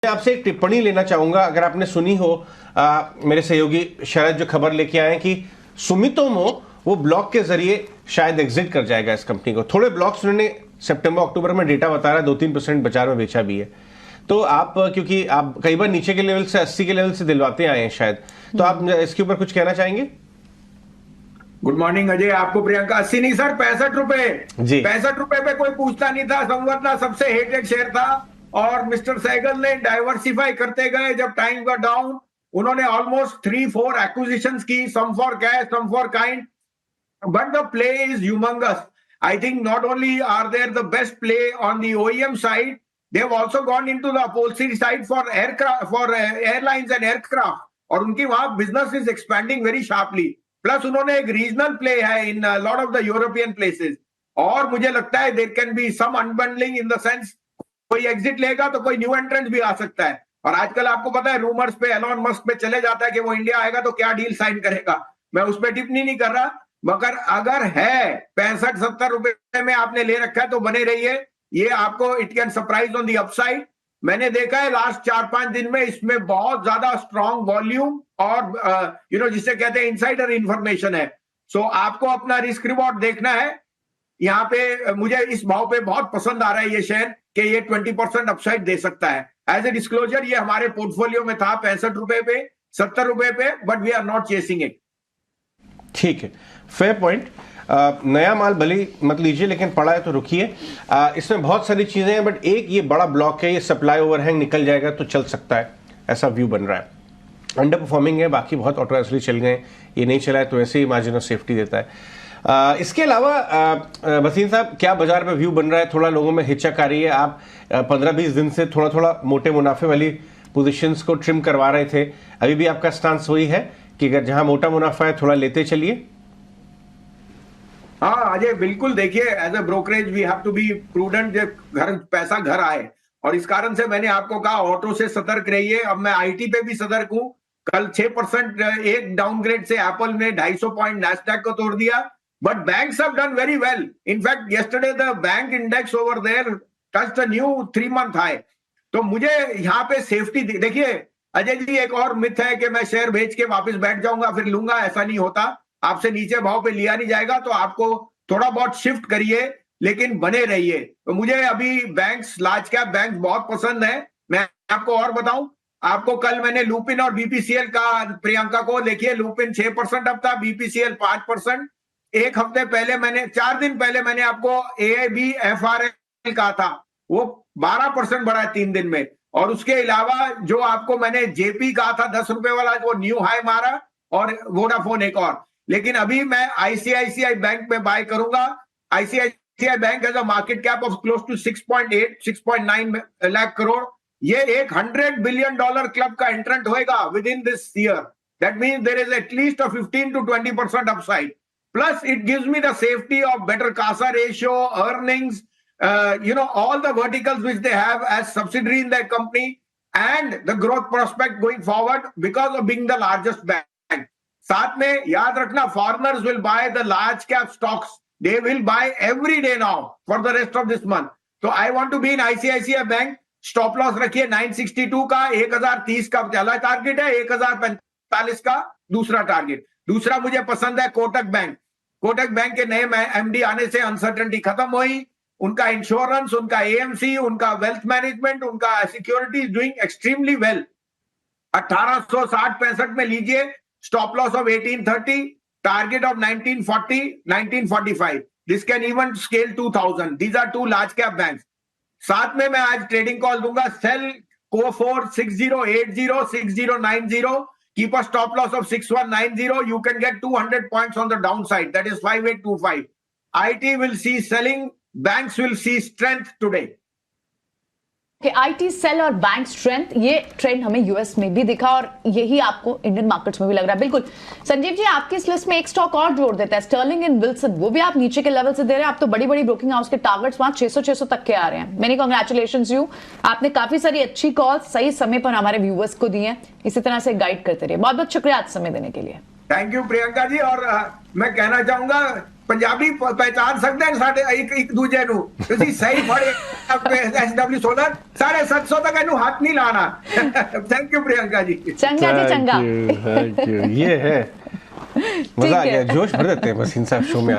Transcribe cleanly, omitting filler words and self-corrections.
मैं आपसे एक टिप्पणी लेना चाहूंगा, अगर आपने सुनी हो मेरे सहयोगी शरद जो खबर लेके आए कि सुमितोमो वो ब्लॉक के जरिए शायद एग्जिट कर जाएगा इस कंपनी को। थोड़े ब्लॉक्स उन्होंने सितंबर अक्टूबर में डेटा बता रहा है 2-3% बाजार में बेचा भी है। तो आप, क्योंकि आप कई बार नीचे के लेवल से 80 के लेवल से दिलवाते आए हैं शायद, तो आप इसके ऊपर कुछ कहना चाहेंगे? गुड मॉर्निंग अजय, आपको प्रियंका। 80 नहीं सर, 65 रुपए जी। 65 रुपए पे कोई पूछता नहीं था। संवर्धना सबसे हेटेड शेयर था और मिस्टर सहगल ने डाइवर्सिफाई करते गए। जब टाइम का डाउन, उन्होंने ऑलमोस्ट 3-4 एक्विजिशंस की, some for cash, some for kind, but the play is humongous. I think not only are they the best play on the OEM side, they have also gone into the upholstery side for aircraft, for airlines and aircraft. और उनकी वहां business is expanding very sharply. Plus उन्होंने एक regional play है in a lot of the European places. और मुझे लगता है there can be some unbundling in the sense कोई exit लेगा तो कोई new entrant भी आ सकता है। और आजकल आपको पता है रूमर्स पे एलोन मस्क पे चले जाता है कि वो इंडिया आएगा तो क्या डील साइन करेगा। मैं उस पर टिप्पणी नहीं कर रहा, मगर अगर है 65-70 रुपए में आपने ले रखा है तो बने रहिए। ये आपको it can surprise on the upside. मैंने देखा है लास्ट 4-5 दिन में इसमें बहुत ज्यादा स्ट्रॉन्ग वॉल्यूम और जिसे कहते हैं इनसाइडर इंफॉर्मेशन है। सो आपको अपना रिस्क रिवॉर्ड देखना है। यहाँ पे मुझे इस भाव पे बहुत पसंद आ रहा है ये शेयर कि ये 20% अपसाइड दे सकता है। एज ए डिस्क्लोजर, ये हमारे पोर्टफोलियो में था 65 रुपए पे, 70 रुपए pay, but we are not chasing it. ठीक है, फेयर पॉइंट। नया माल भले मत लीजिए, लेकिन पड़ा है तो रुकिए। इसमें बहुत सारी चीजें हैं, बट एक ये बड़ा ब्लॉक है, ये सप्लाई ओवरहैंग निकल जाएगा तो चल सकता है, ऐसा व्यू बन रहा है। अंडर परफॉर्मिंग है, बाकी बहुत ऑटो एसली चल गए, ये नहीं चला है तो ऐसे ही मार्जिन ऑफ सेफ्टी देता है। इसके अलावा वसीम साहब, क्या बाजार में व्यू बन रहा है? थोड़ा लोगों में हिचक आ रही है। आप 15-20 दिन से थोड़ा थोड़ा मोटे मुनाफे वाली पोजिशंस को ट्रिम करवा रहे थे, अभी भी आपका स्टांस वही है कि अगर जहां मोटा मुनाफा है थोड़ा लेते चलिए? हाँ अजय, बिल्कुल। देखिए, as a brokerage we have to be prudent, घर पैसा घर आए, और इस कारण से मैंने आपको कहा ऑटो से सतर्क रहिए। अब मैं आईटी पे भी सतर्क हूं। कल 6% एक डाउनग्रेड से एप्पल ने 250 पॉइंट नैस्डैक को तोड़ दिया, but banks have done very well. In fact yesterday the bank index over there touched a new 3-month high. तो मुझे यहाँ पे सेफ्टी देखिए अजय जी, एक और मिथ है कि मैं शेयर बेच के वापस बैठ जाऊंगा फिर लूंगा। ऐसा नहीं होता। आपसे नीचे भाव पे लिया नहीं जाएगा, तो आपको थोड़ा बहुत शिफ्ट करिए, लेकिन बने रहिए। तो मुझे अभी बैंक्स, लार्ज कैप बैंक्स बहुत पसंद है। मैं आपको और बताऊं, आपको कल मैंने लुपिन और बीपीसीएल का, प्रियंका को देखिए, लुपिन 6% अप था, बीपीसीएल 5%। एक हफ्ते पहले मैंने, 4 दिन पहले मैंने आपको एआईबी एफआरएल कहा था, वो 12% बढ़ा है 3 दिन में। और उसके अलावा जो आपको मैंने जेपी कहा था 10 रुपए वाला, वो न्यू हाई मारा, और वोडाफोन एक और। लेकिन अभी मैं आईसीआईसीआई बैंक में बाय करूंगा। ICICI bank has a market cap of close to 6.9 lakh crore. ये एक $100 बिलियन क्लब का एंट्रेंट होएगा within this year. That means there is at least 15 to 20% upside. Plus it gives me the safety of better CASA ratio, earnings, all the verticals which they have as subsidiary in their company, and the growth prospect going forward because of being the largest bank. साथ में याद रखना, foreigners will buy the large cap stocks. They will buy every day now for the rest of this month. So I want to be in ICICI Bank. Stop loss रखिए 962 का, 1030 का पहला target है, 1045 का दूसरा टारगेट। दूसरा मुझे पसंद है कोटक बैंक। कोटक बैंक के नए एमडी आने से अनसर्टेनिटी खत्म हुई। उनका इंश्योरेंस, उनका एएमसी, उनका वेल्थ मैनेजमेंट, उनका security is doing extremely well. 1860-65 में लीजिए, stop loss of 1830, target of 1940, 1945। This can even scale 2000। These are 2 large cap banks. साथ में मैं आज ट्रेडिंग कॉल दूंगा, सेल को4 6080, 6090, keep a stop loss of 6190। You can get 200 points on the down side, that is 5825। IT will see selling, banks will see strength today. IT sell और bank strength, ये trend हमें US में भी दिखा और यही आपको इंडियन मार्केट्स में भी लग रहा है। बिल्कुल संजीव जी, आपकी इस लिस्ट में एक स्टॉक और जोड़ देता है, स्टर्लिंग एंड विल्सन। वो भी आप नीचे के लेवल से दे रहे हैं। आप तो बड़ी बड़ी ब्रोकिंग हाउस के टारगेट्स वहां 600 तक के आ रहे हैं। मेनी कांग्रेचुलेशंस यू, आपने काफी सारी अच्छी कॉल सही समय पर हमारे व्यूअर्स को दी है। इसी तरह से गाइड करते रहिए। बहुत बहुत शुक्रिया आज समय देने के लिए। Thank you Priyanka ji. और मैं कहना चाहूंगा पंजाबी पहचान सकते हैं साढ़े एक दूजे नु ਤੁਸੀਂ सही फड़े SW सोलर 750 तक इन्हू हाथ नहीं लाना। Thank you Priyanka ji. चंगा जी चंगा। थैंक यू ये है मजा आ गया, जोश भर देते हैं बस इन सब शो में।